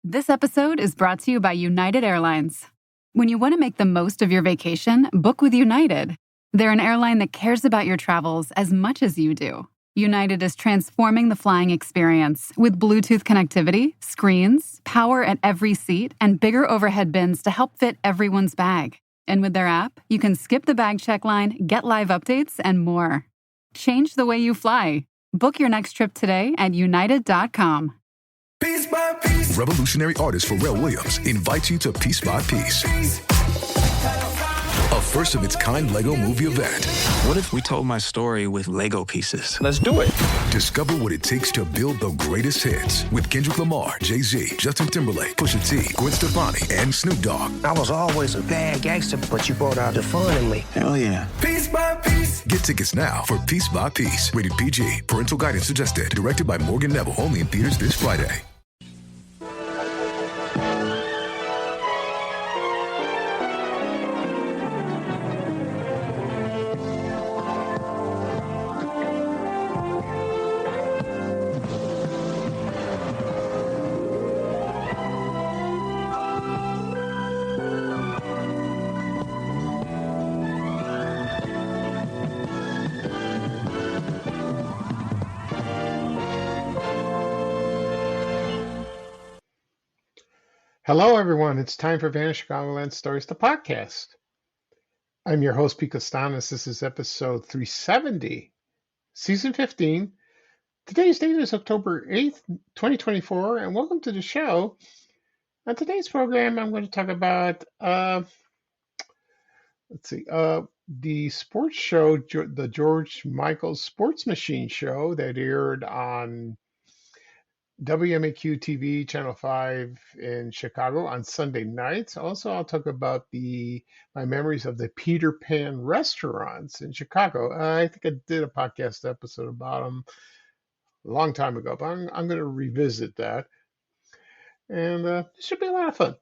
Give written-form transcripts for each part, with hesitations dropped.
This episode is brought to you by United Airlines. When you want to make the most of your vacation, book with United. They're an airline that cares about your travels as much as you do. United is transforming the flying experience with Bluetooth connectivity, screens, power at every seat, and bigger overhead bins to help fit everyone's bag. And with their app, you can skip the bag check line, get live updates, and more. Change the way you fly. Book your next trip today at united.com. Piece by piece. Revolutionary artist Pharrell Williams invites you to Piece by Piece, a first-of-its-kind Lego movie event. What if we told my story with Lego pieces? Let's do it. Discover what it takes to build the greatest hits with Kendrick Lamar, Jay-Z, Justin Timberlake, Pusha T, Gwen Stefani, and Snoop Dogg. I was always a bad gangster, but you brought out the fun in me. Hell yeah. Piece by piece. Get tickets now for Piece by Piece. Rated PG. Parental guidance suggested. Directed by Morgan Neville. Only in theaters this Friday. Hello, everyone. It's time for Vanished Chicagoland Stories, the podcast. I'm your host, Pete Costanis. This is episode 370, season 15. Today's date is October 8th, 2024, and welcome to the show. On today's program, I'm going to talk about, the sports show, the George Michael Sports Machine show that aired on WMAQ TV, Channel 5 in Chicago on Sunday nights. Also, I'll talk about my memories of the Peter Pan restaurants in Chicago. I think I did a podcast episode about them a long time ago, but I'm going to revisit that. And it should be a lot of fun.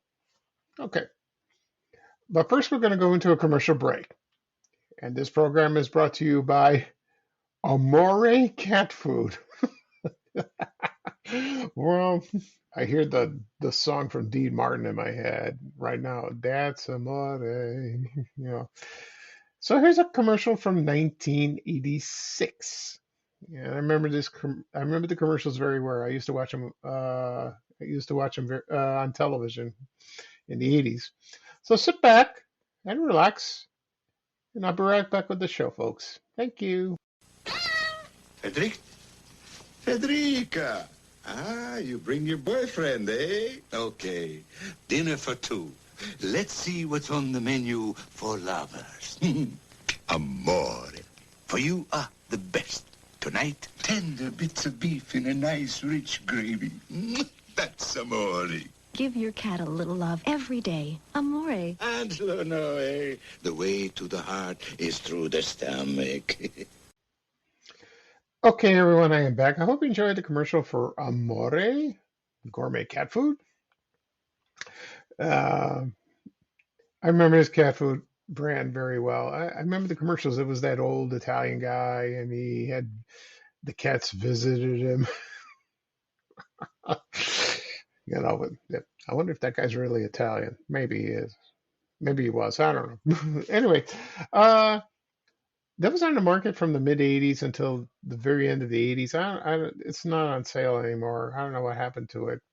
Okay. But first, we're going to go into a commercial break. And this program is brought to you by Amore Cat Food. Well, I hear the song from Dean Martin in my head right now. That's amore. So here's a commercial from 1986. Yeah, I remember this. I remember the commercials very well. I used to watch them. On television in the 80s. So sit back and relax, and I'll be right back with the show, folks. Thank you. Federica. You bring your boyfriend, eh? Okay. Dinner for two. Let's see what's on the menu for lovers. Amore. For you are the best. Tonight, tender bits of beef in a nice, rich gravy. That's amore. Give your cat a little love every day. Amore. Angelo Noe. The way to the heart is through the stomach. Okay, everyone, I am back. I hope you enjoyed the commercial for Amore, gourmet cat food. I remember this cat food brand very well. I remember the commercials. It was that old Italian guy, and he had the cats visited him. I wonder if that guy's really Italian. Maybe he is. Maybe he was. I don't know. Anyway, that was on the market from the mid 80s until the very end of the 80s. It's not on sale anymore. I don't know what happened to it.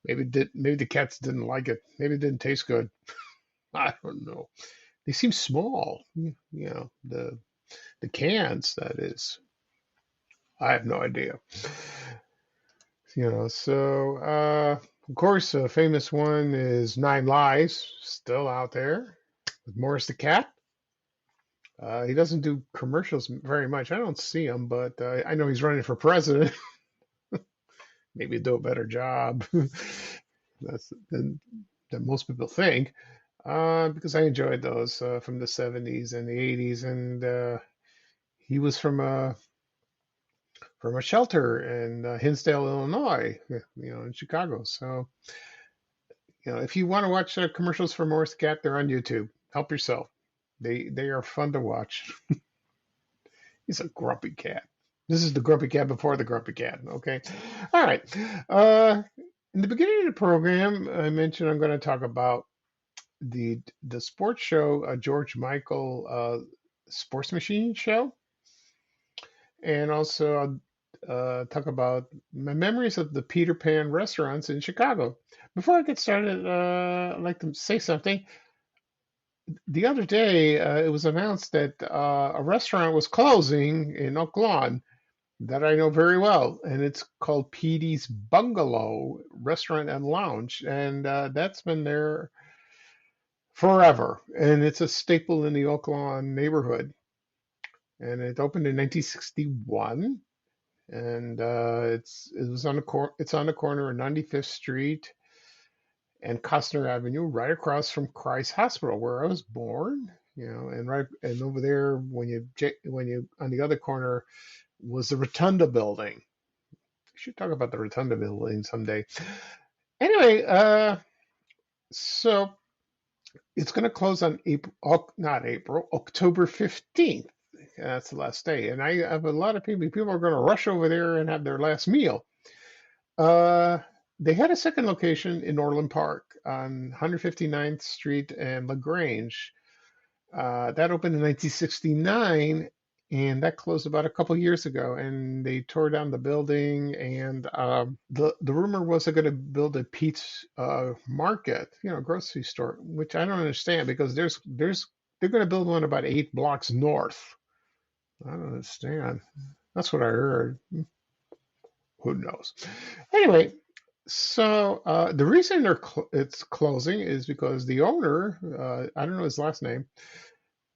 Maybe the cats didn't like it. Maybe it didn't taste good. I don't know. They seem small. The cans, that is. I have no idea. Of course, a famous one is Nine Lives, still out there with Morris the Cat. He doesn't do commercials very much. I don't see him, but I know he's running for president. Maybe do a better job than most people think, because I enjoyed those from the 70s and the 80s, and he was from a shelter in Hinsdale, Illinois, in Chicago. So, if you want to watch commercials for Morris the Cat, they're on YouTube. Help yourself. They are fun to watch. He's a grumpy cat. This is the grumpy cat before the grumpy cat. Okay. All right. In the beginning of the program, I mentioned I'm going to talk about the sports show, George Michael Sports Machine Show, and also talk about my memories of the Peter Pan restaurants in Chicago. Before I get started, I'd like to say something. The other day, it was announced that a restaurant was closing in Oak Lawn that I know very well, and it's called Petey's Bungalow Restaurant and Lounge, and that's been there forever, and it's a staple in the Oak Lawn neighborhood. And it opened in 1961, and it's on the corner of 95th Street and Costner Avenue, right across from Christ Hospital, where I was born. And over there, when you on the other corner was the Rotunda Building. We should talk about the Rotunda Building someday. Anyway, so it's going to close on October 15th. That's the last day. And I have a lot of people are going to rush over there and have their last meal. They had a second location in Orland Park on 159th Street and LaGrange. That opened in 1969, and that closed about a couple years ago. And they tore down the building, and the rumor was they're going to build a Pete's Market, grocery store, which I don't understand because they're going to build one about 8 blocks north. I don't understand. That's what I heard. Who knows? Anyway, so the reason it's closing is because the owner, I don't know his last name.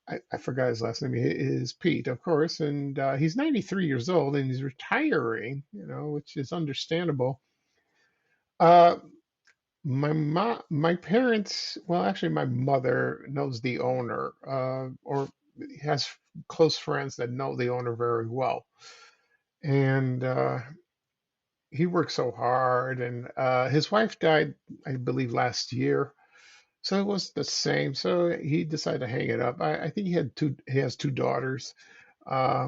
I forgot his last name. He is Pete, of course, and he's 93 years old and he's retiring, which is understandable. My parents, well, actually, my mother knows the owner, or has close friends that know the owner very well, and he worked so hard, and his wife died, I believe, last year, so it was the same. So he decided to hang it up. I think he has 2 daughters. I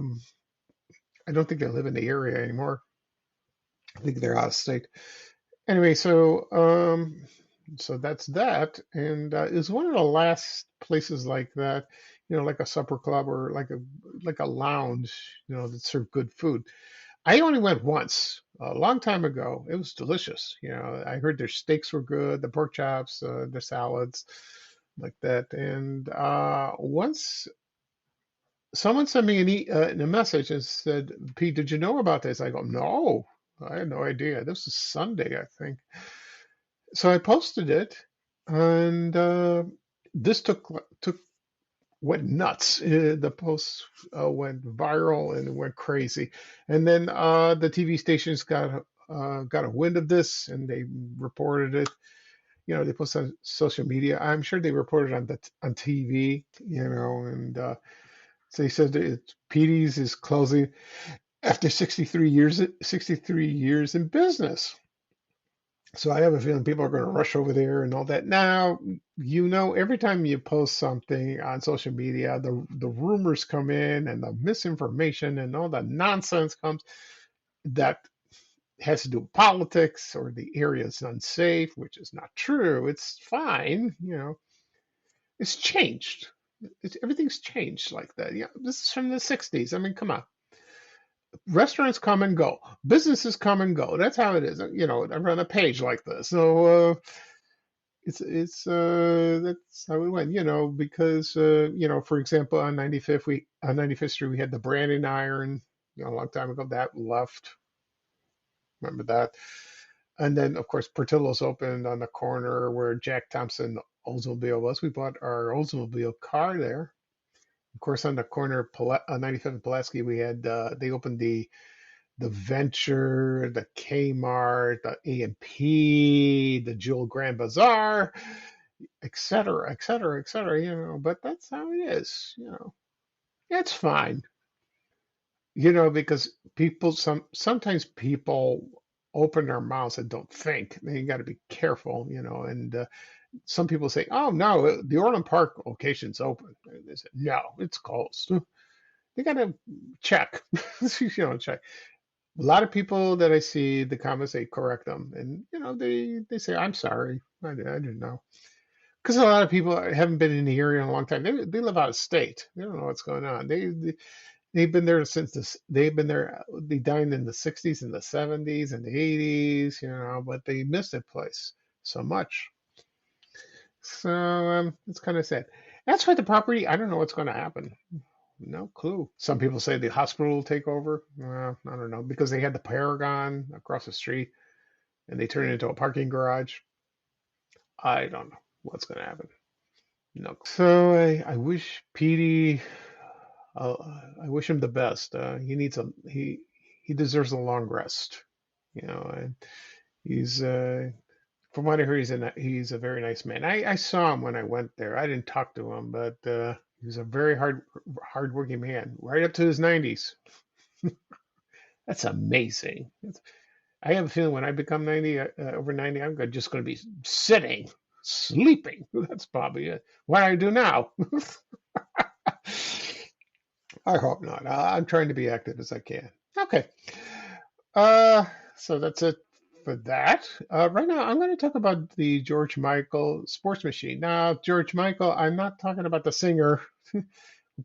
don't think they live in the area anymore. I think they're out of state. Anyway, so that's that, and it's one of the last places like that, like a supper club or like a lounge, that serve good food. I only went once a long time ago. It was delicious. I heard their steaks were good, the pork chops, the salads, like that. And once someone sent me a message and said, "Pete, did you know about this?" I go, "No, I had no idea. This was Sunday, I think." So I posted it, and this went nuts. The post went viral and it went crazy. And then the TV stations got a wind of this and they reported it. They posted on social media. I'm sure they reported on TV. And so they said Petey's is closing after 63 years in business. So I have a feeling people are going to rush over there and all that. Now, every time you post something on social media, the rumors come in and the misinformation and all the nonsense comes that has to do with politics or the area is unsafe, which is not true. It's fine. It's changed. Everything's changed like that. This is from the 60s. I mean, come on. Restaurants come and go, businesses come and go. That's how it is. Around a page like this. So it's that's how it went. Because for example, on 95th Street we had the Branding Iron. A long time ago that left. Remember that? And then of course Portillo's opened on the corner where Jack Thompson Oldsmobile was. We bought our Oldsmobile car there. Of course, on the corner of 95th and Pulaski, we had they opened the Venture, the Kmart, the A&P, the Jewel Grand Bazaar, et cetera, et cetera, et cetera. But that's how it is. It's fine. Because sometimes people open their mouths and don't think. You got to be careful. And some people say, "Oh no, the Orland Park location's open." And they say, "No, it's closed." They got to check, check. A lot of people that I see the comments, they correct them, and they say, "I'm sorry, I didn't know." Because a lot of people haven't been in the area in a long time. They live out of state. They don't know what's going on. They've been there since this. They've been there. They dined in the '60s and the '70s and the '80s, but they missed that place so much. So it's kind of sad. As for the property, I don't know what's going to happen. No clue. Some people say the hospital will take over. I don't know because they had the Paragon across the street and they turned it into a parking garage. I don't know what's going to happen. No. So I wish Petey. I wish him the best. He needs he deserves a long rest. And he's from what I heard, he's a very nice man. I saw him when I went there. I didn't talk to him, but he was a very hardworking man, right up to his 90s. That's amazing. I have a feeling when I become 90, over 90, I'm just going to be sitting, sleeping. That's probably what I do now. I hope not. I'm trying to be active as I can. Okay. So that's it for that. Right now, I'm going to talk about the George Michael Sports Machine. Now, George Michael, I'm not talking about the singer who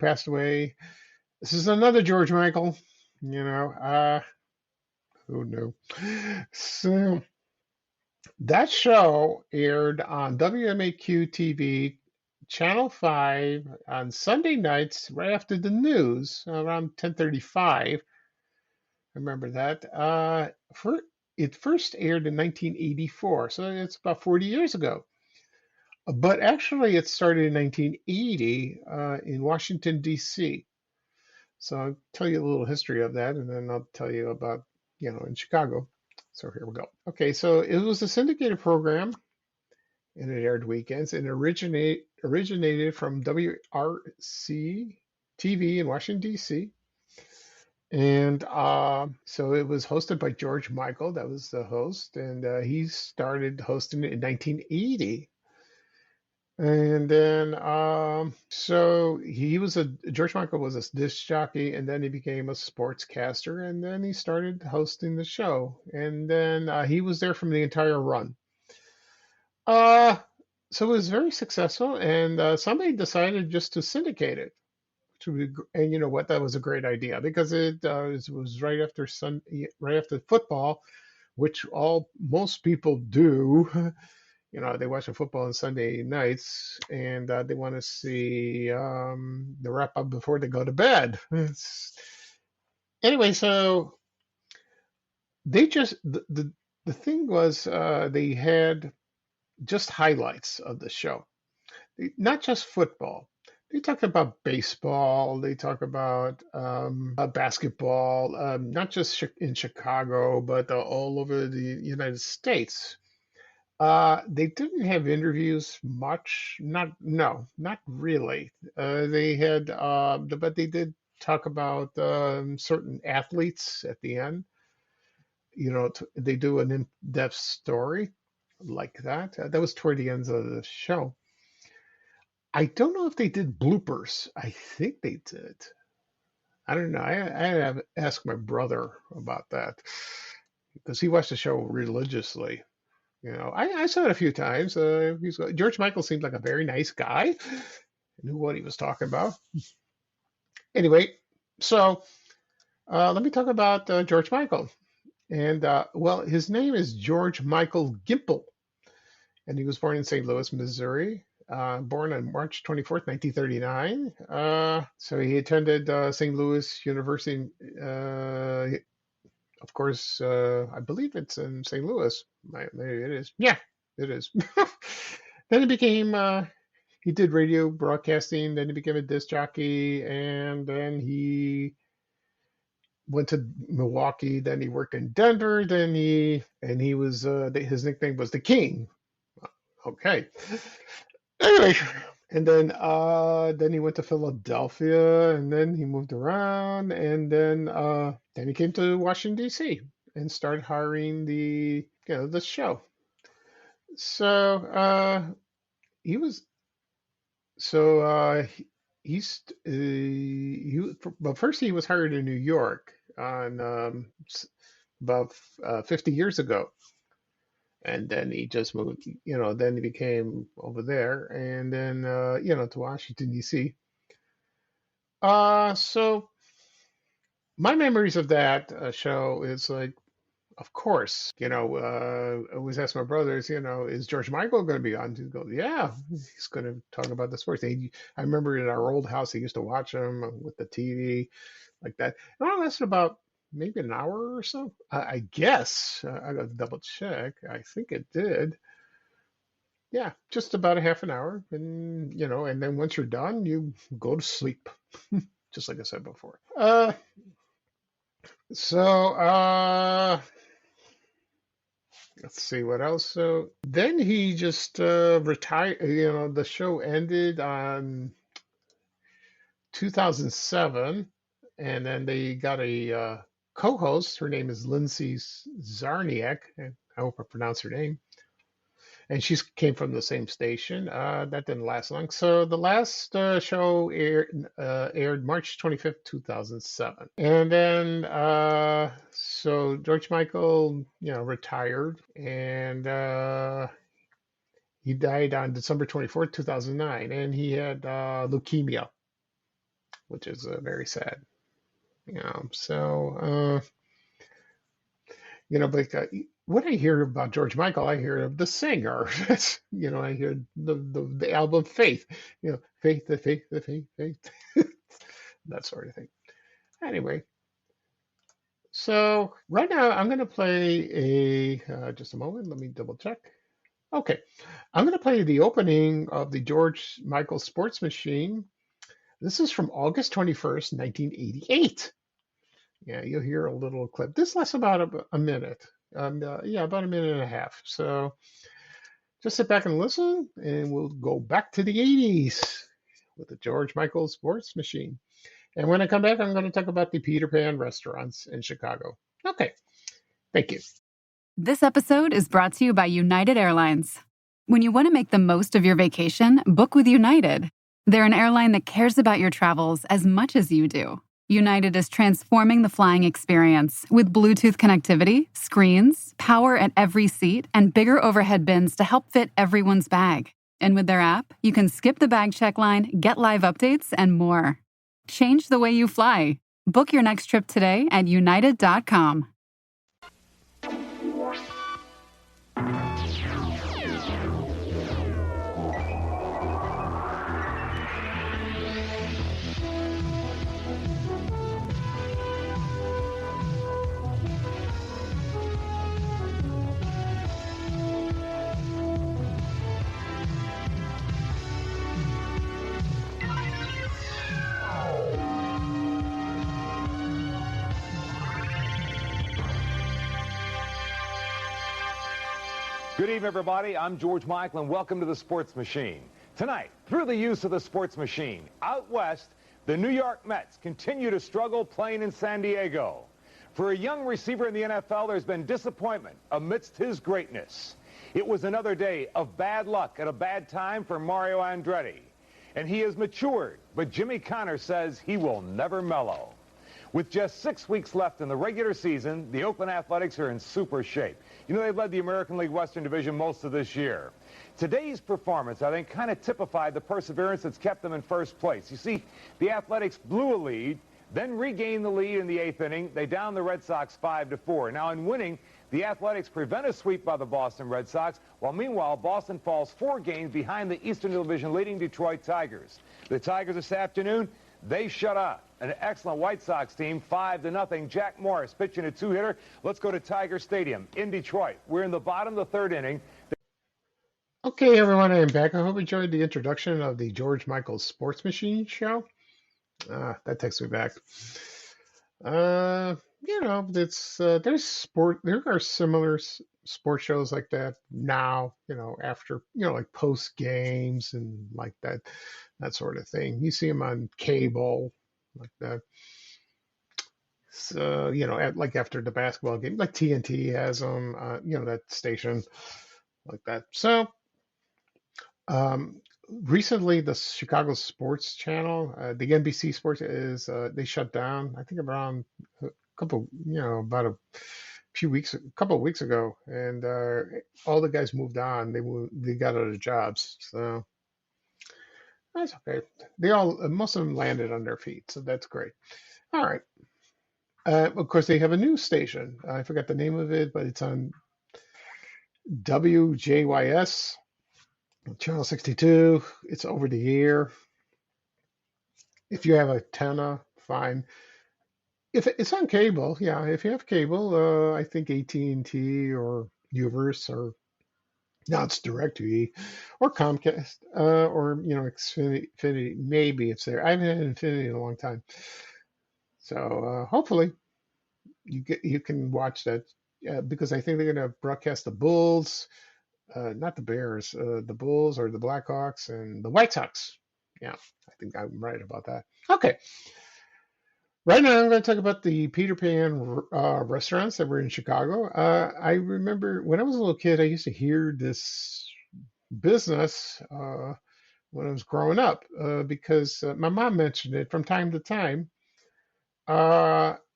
passed away. This is another George Michael. Who knew? So that show aired on WMAQ TV, Channel 5 on Sunday nights, right after the news, around 10:35. Remember that. It first aired in 1984, so it's about 40 years ago. But actually, it started in 1980 in Washington, D.C. So I'll tell you a little history of that, and then I'll tell you about, in Chicago. So here we go. Okay, so it was a syndicated program, and it aired weekends, and it originated from WRC TV in Washington, D.C. And so it was hosted by George Michael. That was the host, and he started hosting it in 1980. And then, so George Michael was a disc jockey, and then he became a sportscaster, and then he started hosting the show. And then he was there from the entire run. So it was very successful, and somebody decided just to syndicate it. And you know what? That was a great idea because it was right after football, which most people do. They watch the football on Sunday nights, and they want to see the wrap up before they go to bed. Anyway, so they just the thing was they had just highlights of the show, not just football. They talk about baseball. They talk about basketball, not just in Chicago, but all over the United States. They didn't have interviews much. Not really. They had, but they did talk about certain athletes at the end. They do an in-depth story like that. That was toward the end of the show. I don't know if they did bloopers. I think they did. I don't know. I have to ask my brother about that because he watched the show religiously. I saw it a few times. George Michael seemed like a very nice guy. Knew what he was talking about. Anyway, so let me talk about George Michael. And, his name is George Michael Gimple. And he was born in St. Louis, Missouri. Born on March 24th, 1939. So he attended St. Louis University. Of course, I believe it's in St. Louis. Maybe it is. Yeah, it is. Then he did radio broadcasting. Then he became a disc jockey. And then he went to Milwaukee. Then he worked in Denver. He was, his nickname was the King. Okay. Anyway, and then he went to Philadelphia, and then he moved around, and then he came to Washington D.C. and started hiring the show. So he was but first he was hired in New York on about 50 years ago. And then he just moved, then he became over there and then, to Washington, D.C. So my memories of that show is like, of course, I always ask my brothers, is George Michael going to be on? He goes, yeah, he's going to talk about the sports. I remember in our old house, they used to watch him with the TV like that. And it lasted about maybe an hour or so. I guess I got to double check. I think it did. Yeah, just about a half an hour. And then once you're done, you go to sleep, just like I said before. So let's see what else. So then he just retired. The show ended on 2007, and then they got a co-host. Her name is Lindsay Zarniak, and I hope I pronounced her name. And she came from the same station. That didn't last long. So the last show aired March 25th, 2007. And then, so George Michael, retired, and he died on December 24th, 2009. And he had leukemia, which is very sad. But when I hear about George Michael, I hear of the singer. I hear the album Faith. Faith, the faith, the faith, faith, that sort of thing. Anyway, so right now I'm going to play just a moment. Let me double check. Okay, I'm going to play the opening of the George Michael Sports Machine. This is from August 21st, 1988. Yeah, you'll hear a little clip. This lasts about a minute. About a minute and a half. So just sit back and listen, and we'll go back to the 80s with the George Michael Sports Machine. And when I come back, I'm going to talk about the Peter Pan restaurants in Chicago. Okay, thank you. This episode is brought to you by United Airlines. When you want to make the most of your vacation, book with United. They're an airline that cares about your travels as much as you do. United is transforming the flying experience with Bluetooth connectivity, screens, power at every seat, and bigger overhead bins to help fit everyone's bag. And with their app, you can skip the bag check line, get live updates, and more. Change the way you fly. Book your next trip today at united.com. Good evening, everybody. I'm George Michael, and welcome to the Sports Machine. Tonight, through the use of the Sports Machine, out west, the New York Mets continue to struggle playing in San Diego. For a young receiver in the NFL, there's been disappointment amidst his greatness. It was another day of bad luck at a bad time for Mario Andretti. And he has matured, but Jimmy Connors says he will never mellow. With just 6 weeks left in the regular season, the Oakland Athletics are in super shape. They've led the American League Western Division most of this year. Today's performance, I think, kind of typified the perseverance that's kept them in first place. You see, the Athletics blew a lead, then regained the lead in the 8th inning. They downed the Red Sox 5-4. Now, in winning, the Athletics prevent a sweep by the Boston Red Sox, while meanwhile, Boston falls 4 games behind the Eastern Division leading Detroit Tigers. The Tigers this afternoon, they shut out an excellent White Sox team, 5-0. Jack Morris pitching a 2-hitter. Let's go to Tiger Stadium in Detroit. We're in the bottom of the 3rd inning. Okay, everyone, I am back. I hope you enjoyed the introduction of the George Michael Sports Machine show. That takes me back. There are similar sports shows like that now, after, like post games and like that sort of thing. You see them on cable like that. So, like after the basketball game, like TNT has them, that station like that. So, recently the Chicago Sports Channel, the NBC Sports they shut down, I think around a couple, about a couple of weeks ago, and all the guys moved on. They got other jobs, so that's okay. Most of them landed on their feet, so that's great. All right. Of course, they have a news station. I forgot the name of it, but it's on WJYS, Channel 62. It's over the air. If you have a antenna, fine. If it's on cable, yeah. If you have cable, I think AT&T or Uverse or now it's DirecTV or Comcast or Xfinity. Maybe it's there. I haven't had Infinity in a long time, so hopefully you can watch that because I think they're going to broadcast the Bulls, not the Bears, the Bulls or the Blackhawks and the White Sox. Yeah, I think I'm right about that. Okay. Right now, I'm going to talk about the Peter Pan restaurants that were in Chicago. I remember when I was a little kid, I used to hear this business when I was growing up because my mom mentioned it from time to time.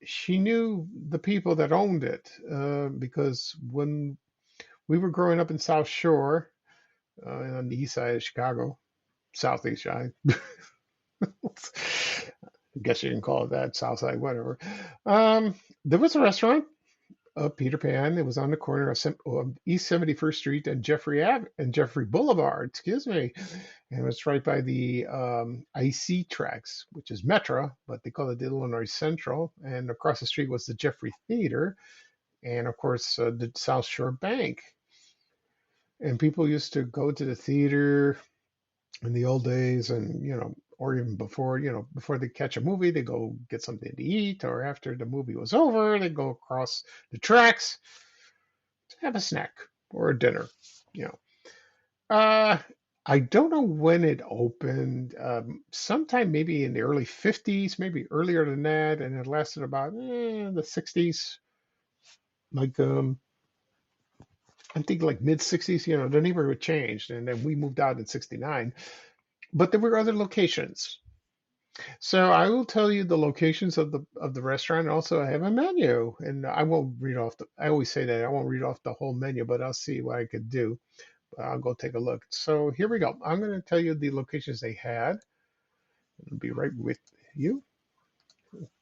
She knew the people that owned it because when we were growing up in South Shore, on the east side of Chicago, southeast side. I guess you can call it that, Southside, whatever. There was a restaurant, Peter Pan. It was on the corner of East 71st Street and Jeffrey Boulevard. Excuse me, and it was right by the IC tracks, which is Metra, but they call it the Illinois Central. And across the street was the Jeffrey Theater, and of course the South Shore Bank. And people used to go to the theater in the old days, and or even before, before they catch a movie, they go get something to eat, or after the movie was over, they go across the tracks to have a snack or a dinner. I don't know when it opened. Sometime maybe in the early 50s, maybe earlier than that, and it lasted about the 60s. Like I think like mid 60s. The neighborhood changed, and then we moved out in 69. But there were other locations. So I will tell you the locations of the restaurant. Also, I have a menu, and I won't read off I always say that I won't read off the whole menu, but I'll see what I could do. I'll go take a look. So here we go. I'm going to tell you the locations they had. I'll be right with you.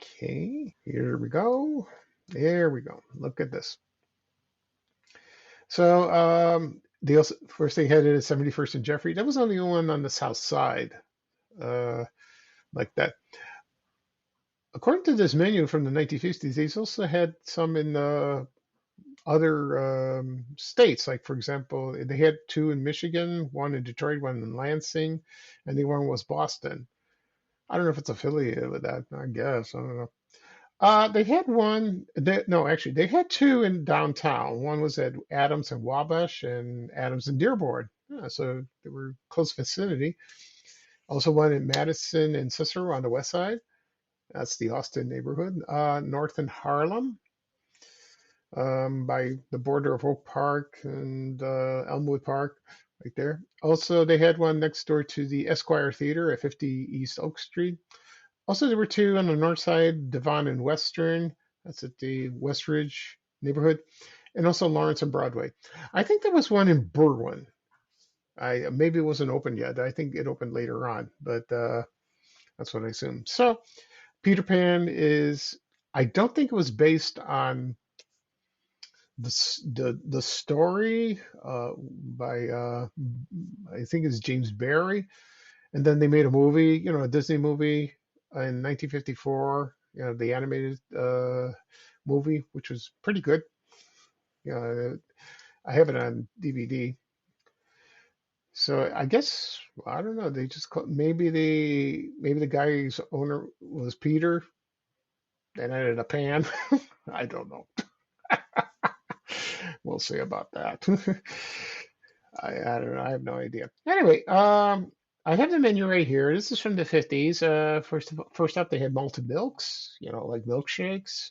Okay, here we go. There we go. Look at this. So first they had it at 71st and Jeffrey. That was only one on the south side, like that. According to this menu from the 1950s, they also had some in other states. Like, for example, they had two in Michigan, one in Detroit, one in Lansing, and the one was Boston. I don't know if it's affiliated with that. I guess. I don't know. They had one. They had two in downtown. One was at Adams and Wabash, and Adams and Dearborn. Yeah, so they were close vicinity. Also, one in Madison and Cicero on the west side. That's the Austin neighborhood. North in Harlem, by the border of Oak Park and Elmwood Park, right there. Also, they had one next door to the Esquire Theater at 50 East Oak Street. Also, there were two on the north side, Devon and Western. That's at the Westridge neighborhood. And also Lawrence and Broadway. I think there was one in Berwyn. Maybe it wasn't open yet. I think it opened later on, but that's what I assume. So Peter Pan I don't think it was based on the story by, I think it's James Barrie. And then they made a movie, a Disney movie, in 1954, the animated movie, which was pretty good. I have it on DVD. So I guess I don't know. They just maybe the guy's owner was Peter, and added a Pan. I don't know. We'll see about that. I don't know. I have no idea. Anyway, I have the menu right here. This is from the 50s. First up, they had malted milks, like milkshakes.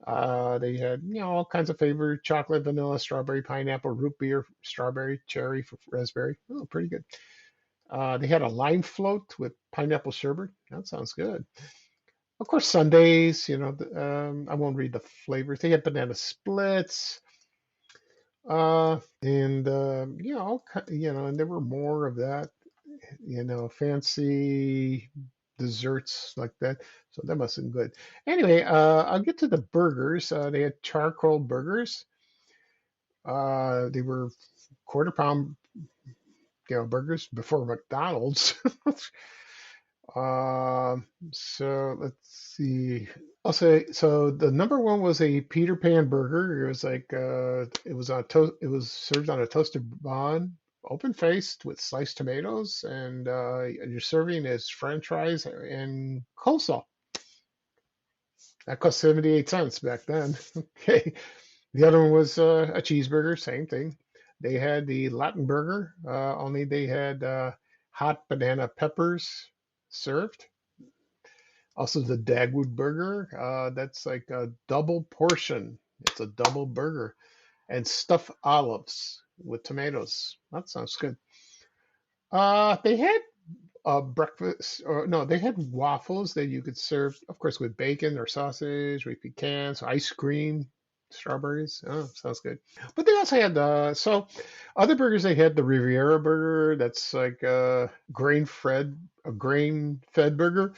They had, all kinds of flavor: chocolate, vanilla, strawberry, pineapple, root beer, strawberry, cherry, raspberry. Oh, pretty good. They had a lime float with pineapple sherbet. That sounds good. Of course, Sundays, I won't read the flavors. They had banana splits, and and there were more of that, fancy desserts like that. So that must have been good. Anyway, I'll get to the burgers. They had charcoal burgers. They were quarter pound, burgers before McDonald's. So let's see. Also, so the number one was a Peter Pan burger. It was like it was on toast. It was served on a toasted bun, open faced with sliced tomatoes, and you're serving as French fries and coleslaw. That cost 78 cents back then. Okay. The other one was a cheeseburger, same thing. They had the Latin burger, only they had hot banana peppers served. Also, the Dagwood burger, that's like a double portion. It's a double burger. And stuffed olives with tomatoes. That sounds good. They had breakfast, or no, they had waffles that you could serve, of course, with bacon or sausage, with pecans, ice cream, strawberries. Oh, sounds good. But they also had other burgers. They had the Riviera burger. That's like a grain-fed burger.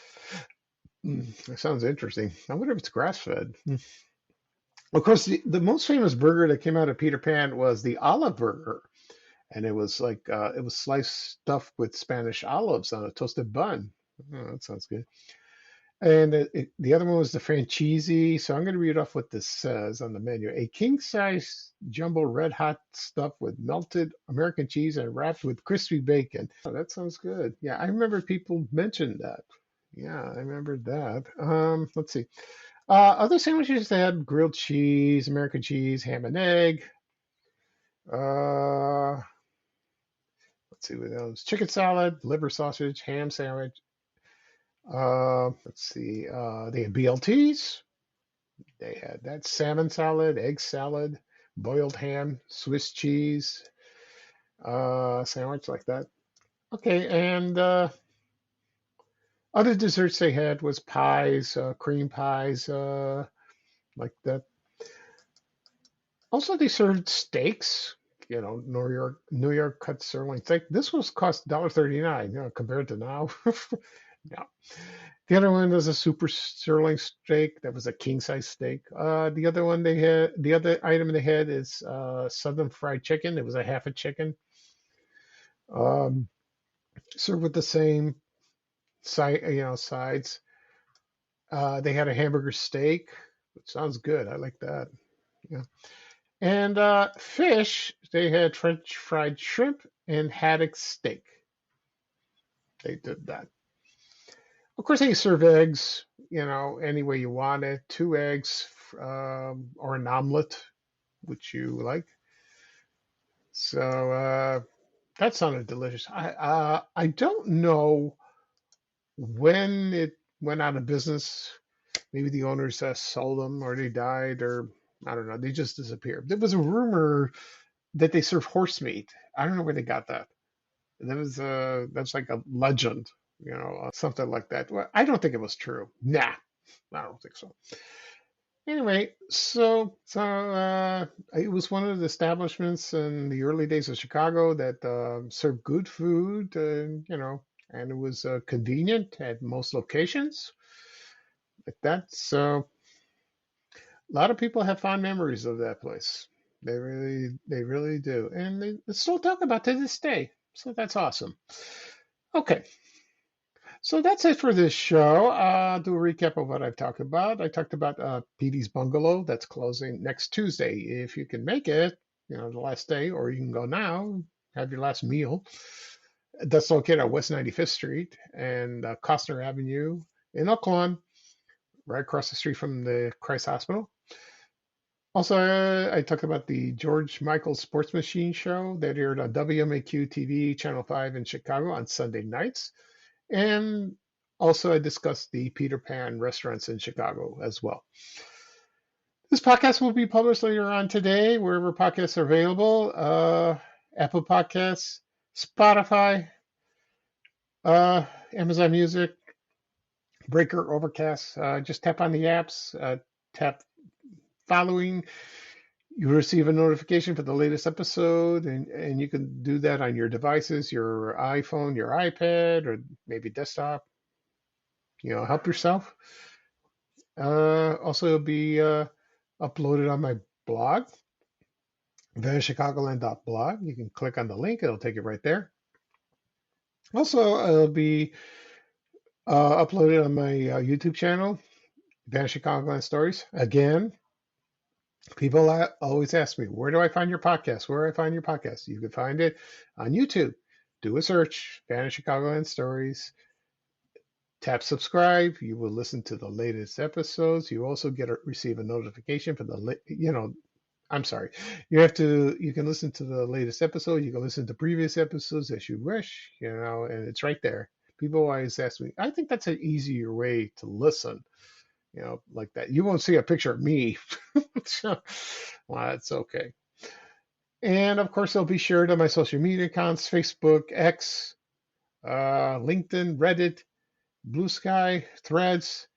That sounds interesting. I wonder if it's grass-fed. Of course, the most famous burger that came out of Peter Pan was the olive burger, and it was like it was sliced stuffed with Spanish olives on a toasted bun. Oh, that sounds good. And the other one was the Franchise. So I'm going to read off what this says on the menu. A king-size jumbo red hot stuff with melted American cheese and wrapped with crispy bacon. Oh, that sounds good. Yeah, I remember people mentioned that. Yeah, I remember that. Let's see. Other sandwiches, they had grilled cheese, American cheese, ham and egg. Let's see what else. Chicken salad, liver sausage, ham sandwich. Let's see. They had BLTs. They had that salmon salad, egg salad, boiled ham, Swiss cheese, sandwich like that. Okay, and other desserts they had was pies, cream pies, like that. Also, they served steaks. New York cut sirloin steak. This was cost $1.39, compared to now. Yeah. The other one was a super sirloin steak. That was a king size steak. The other item they had is southern fried chicken. It was a half a chicken. Served with the same sides. They had a hamburger steak, which sounds good. I like that. Yeah. And fish, they had French fried shrimp and haddock steak. They did that. Of course, they serve eggs, any way you want it. 2 eggs or an omelet, which you like. So that sounded delicious. I don't know when it went out of business. Maybe the owners sold them, or they died, or I don't know. They just disappeared. There was a rumor that they serve horse meat. I don't know where they got that. That's like a legend, something like that. Well, I don't think it was true. Nah, I don't think so. Anyway, so it was one of the establishments in the early days of Chicago that served good food, and it was convenient at most locations like that. So a lot of people have fond memories of that place. They really do, and they still talk about it to this day. So that's awesome. Okay. So that's it for this show. I'll do a recap of what I've talked about. I talked about Petey's Bungalow that's closing next Tuesday. If you can make it, the last day, or you can go now, have your last meal. That's located on West 95th Street and Costner Avenue in Oak Lawn, right across the street from the Christ Hospital. Also, I talked about the George Michael Sports Machine show that aired on WMAQ TV, Channel 5 in Chicago on Sunday nights. And also, I discussed the Peter Pan restaurants in Chicago as well. This podcast will be published later on today, wherever podcasts are available. Apple Podcasts, Spotify, Amazon Music, Breaker, Overcast. Just tap on the apps, tap following. You receive a notification for the latest episode, and you can do that on your devices, your iPhone, your iPad, or maybe desktop. Help yourself. Also, it'll be uploaded on my blog, vanchicagoland.blog. You can click on the link, it'll take you right there. Also, it'll be uploaded on my YouTube channel, Van Chicagoland Stories. Again, people always ask me, where do I find your podcast? Where do I find your podcast? You can find it on YouTube. Do a search, Van Chicagoland Stories. Tap subscribe. You will listen to the latest episodes. You also receive a notification for I'm sorry. You can listen to the latest episode. You can listen to previous episodes as you wish, and it's right there. People always ask me, I think that's an easier way to listen, like that. You won't see a picture of me. So, well, that's okay. And of course, it'll be shared on my social media accounts, Facebook, X, LinkedIn, Reddit, Blue Sky, Threads,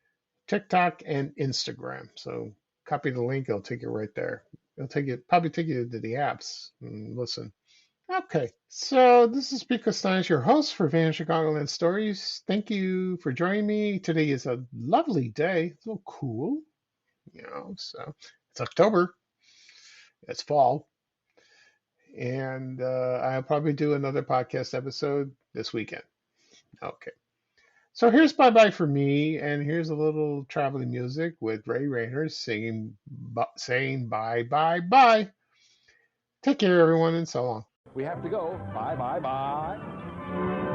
TikTok, and Instagram. So copy the link. It'll take you right there. It'll probably take you to the apps and listen. Okay, so this is Pico Steins, your host for Van Chicagoland Stories. Thank you for joining me. Today is a lovely day. It's a little cool, so it's October. It's fall. And I'll probably do another podcast episode this weekend. Okay. So here's Bye-Bye for me, and here's a little traveling music with Ray Rayner saying bye, bye, bye. Take care, everyone, and so long. We have to go. Bye, bye, bye.